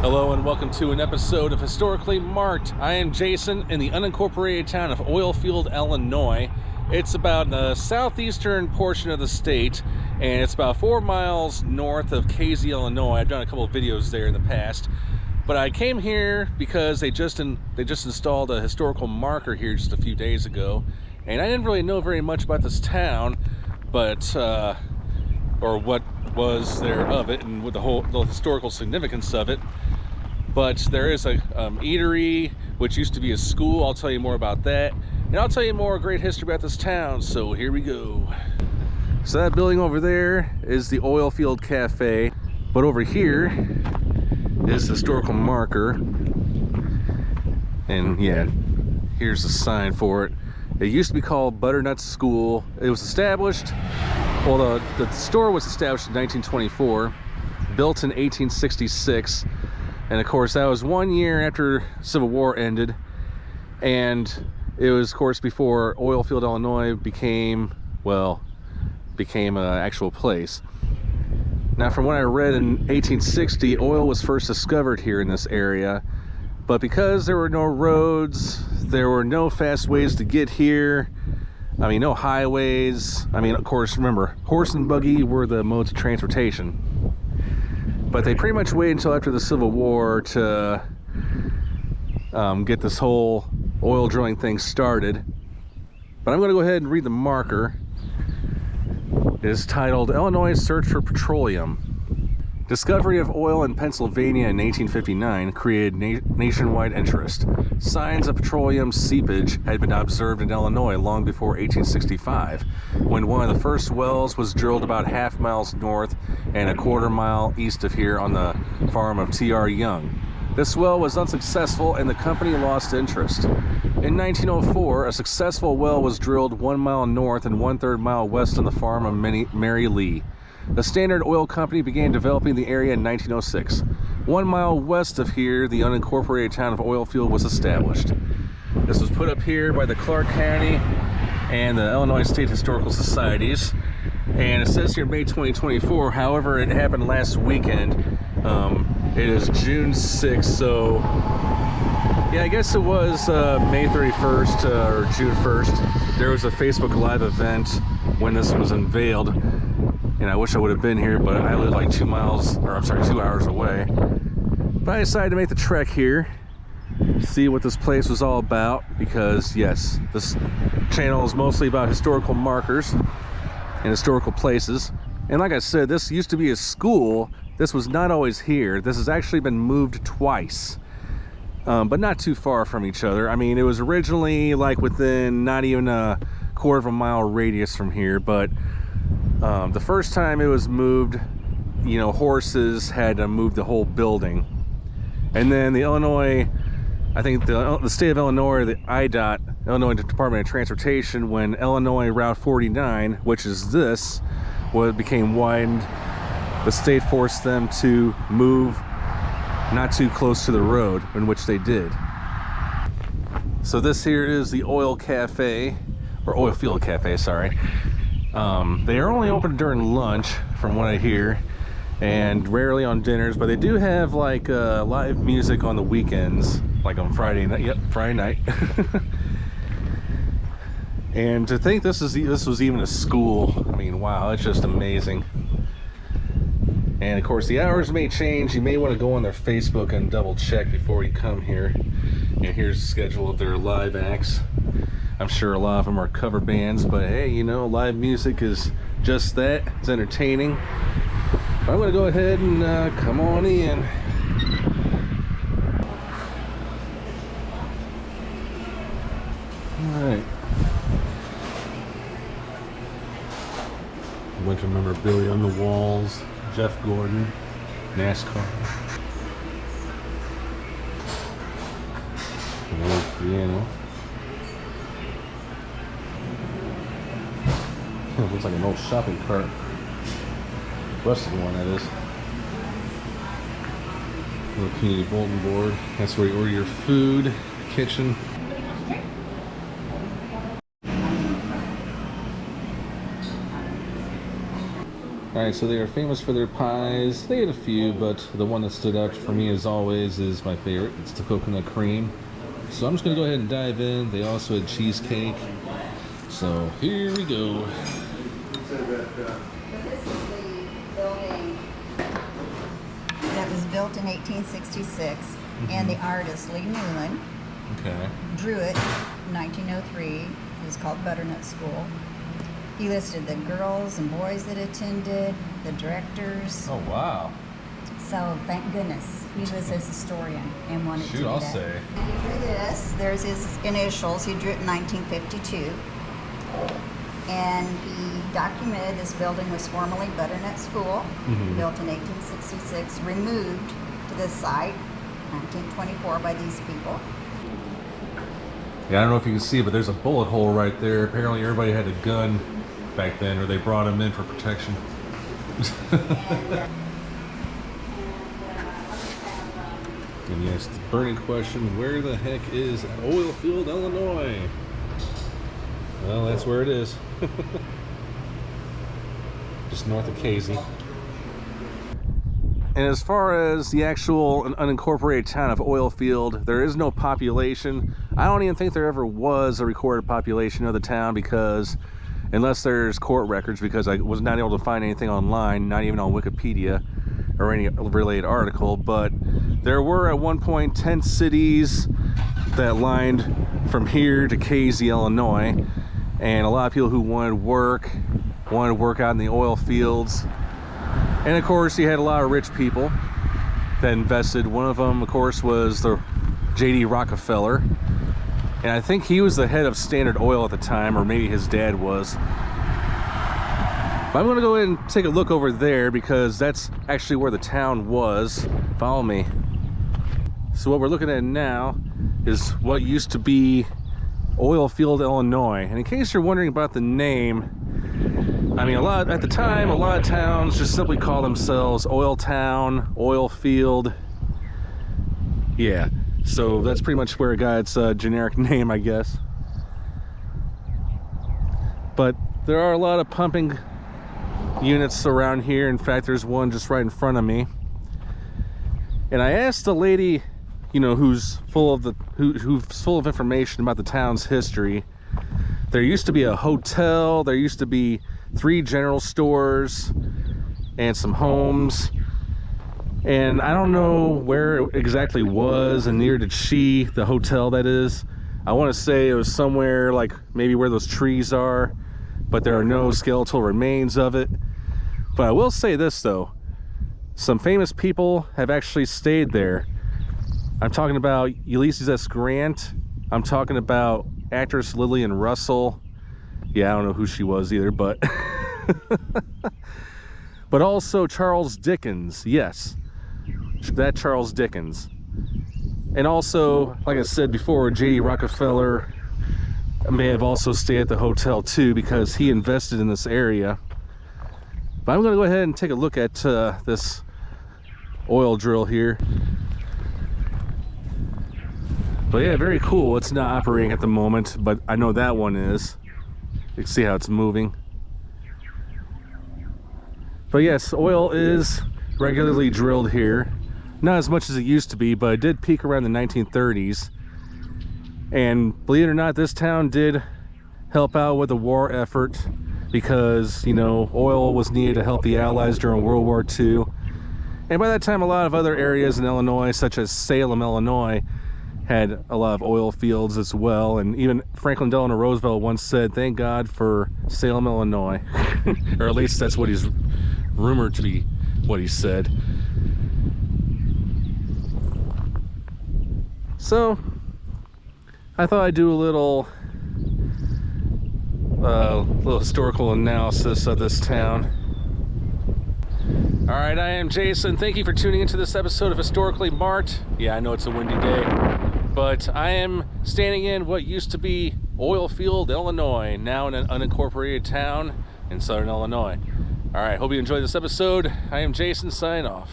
Hello and welcome to an episode of Historically Marked. I am Jason in the unincorporated town of Oilfield, Illinois. It's about the southeastern portion of the state, and it's about 4 miles north of Casey, Illinois. I've done a couple of videos there in the past, but I came here because they just installed a historical marker here just a few days ago, and I didn't really know very much about this town, but or what was there of it and with the historical significance of it. But there is a eatery which used to be a school. I'll tell you more about that, and I'll tell you more great history about this town. So here we go. So that building over there is the Oilfield Cafe, but over here is the historical marker, and yeah, here's the sign for it. It used to be called Butternut School. It was established, well, the store was established in 1924, built in 1866, and of course that was 1 year after Civil War ended, and it was of course before Oilfield, Illinois became an actual place. Now, from what I read, in 1860 oil was first discovered here in this area, but because there were no roads, there were no fast ways to get here. I mean, no highways. I mean, of course, remember, horse and buggy were the modes of transportation. But they pretty much waited until after the Civil War to get this whole oil drilling thing started. But I'm going to go ahead and read the marker. It is titled, Illinois Search for Petroleum. Discovery of oil in Pennsylvania in 1859 created nationwide interest. Signs of petroleum seepage had been observed in Illinois long before 1865, when one of the first wells was drilled about half miles north and a quarter mile east of here on the farm of T.R. Young. This well was unsuccessful and the company lost interest. In 1904, a successful well was drilled 1 mile north and 1/3 mile west on the farm of Mary Lee. The Standard Oil Company began developing the area in 1906. 1 mile west of here, the unincorporated town of Oilfield was established. This was put up here by the Clark County and the Illinois State Historical Societies. And it says here May 2024, however, it happened last weekend. It is June 6th, so yeah, I guess it was May 31st or June 1st. There was a Facebook Live event when this was unveiled. And I wish I would have been here, but I live like 2 hours away. But I decided to make the trek here, see what this place was all about, because yes, this channel is mostly about historical markers and historical places. And like I said, this used to be a school. This was not always here. This has actually been moved twice, but not too far from each other. I mean, it was originally like within not even a quarter of a mile radius from here, but the first time it was moved, you know, horses had to move the whole building. And then the Illinois, I think the state of Illinois, the IDOT, Illinois Department of Transportation, when Illinois Route 49, which is this, became widened, the state forced them to move not too close to the road, in which they did. So this here is the Oil Cafe, or Oilfield Cafe, sorry. They are only open during lunch, from what I hear, and rarely on dinners, but they do have like live music on the weekends, like on Friday night. Yep, Friday night. And to think this was even a school, I mean, wow, it's just amazing. And of course the hours may change. You may want to go on their Facebook and double check before you come here. And here's the schedule of their live acts. I'm sure a lot of them are cover bands, but hey, you know, live music is just that. It's entertaining. I'm going to go ahead and come on in. Alright. A bunch of memorabilia on the walls. Jeff Gordon, NASCAR. An old piano. It looks like an old shopping cart. Rusted one, that is. Little community bulletin board. That's where you order your food, kitchen. Alright, so they are famous for their pies. They had a few, but the one that stood out for me as always is my favorite. It's the coconut cream. So I'm just going to go ahead and dive in. They also had cheesecake. So here we go. So this is the building that was built in 1866, and the artist Lee Newland drew it in 1903. It was called Butternut School. He listed the girls and boys that attended, the directors. Oh, wow. So thank goodness he was a historian and wanted to do I'll that. say. For this, there's his initials. He drew it in 1952. And he documented this building was formerly Butternut School, built in 1866, removed to this site, 1924, by these people. Yeah, I don't know if you can see, but there's a bullet hole right there. Apparently everybody had a gun back then, or they brought them in for protection. And yes, the burning question, where the heck is Oilfield, Illinois? Well, that's where it is. Just north of Casey. And as far as the actual unincorporated town of Oilfield, there is no population. I don't even think there ever was a recorded population of the town, because unless there's court records, because I was not able to find anything online, not even on Wikipedia or any related article, but there were at one point 10 cities that lined from here to Casey, Illinois, and a lot of people who wanted work out in the oil fields. And of course you had a lot of rich people that invested. One of them, of course, was the J.D. Rockefeller, and I think he was the head of Standard Oil at the time, or maybe his dad was. But I'm going to go ahead and take a look over there, because that's actually where the town was. Follow me. So what we're looking at now is what used to be Oilfield, Illinois. And in case you're wondering about the name, I mean, at the time, a lot of towns just simply call themselves Oil Town, Oil Field. Yeah, so that's pretty much where it got its generic name, I guess. But there are a lot of pumping units around here. In fact, there's one just right in front of me. And I asked the lady, you know, who's full of information about the town's history. There used to be a hotel, there used to be 3 general stores and some homes, and I don't know where it exactly was, and neither did she, the hotel that is. I want to say it was somewhere like maybe where those trees are, but there are no skeletal remains of it. But I will say this though, some famous people have actually stayed there. I'm talking about Ulysses S. Grant. I'm talking about actress Lillian Russell. Yeah, I don't know who she was either, but but also Charles Dickens. Yes, that Charles Dickens. And also, like I said before, J.D. Rockefeller may have also stayed at the hotel too, because he invested in this area. But I'm going to go ahead and take a look at this oil drill here. But yeah, very cool. It's not operating at the moment, but I know that one is. You can see how it's moving. But yes, oil is regularly drilled here. Not as much as it used to be, but it did peak around the 1930s. And believe it or not, this town did help out with the war effort, because, you know, oil was needed to help the Allies during World War II. And by that time, a lot of other areas in Illinois, such as Salem, Illinois, had a lot of oil fields as well. And even Franklin Delano Roosevelt once said, "Thank God for Salem, Illinois." Or at least that's what he's rumored to be what he said. So I thought I'd do a little historical analysis of this town. All right, I am Jason. Thank you for tuning into this episode of Historically Mart. Yeah, I know it's a windy day, but I am standing in what used to be Oilfield, Illinois, now in an unincorporated town in southern Illinois. All right, hope you enjoyed this episode. I am Jason, signing off.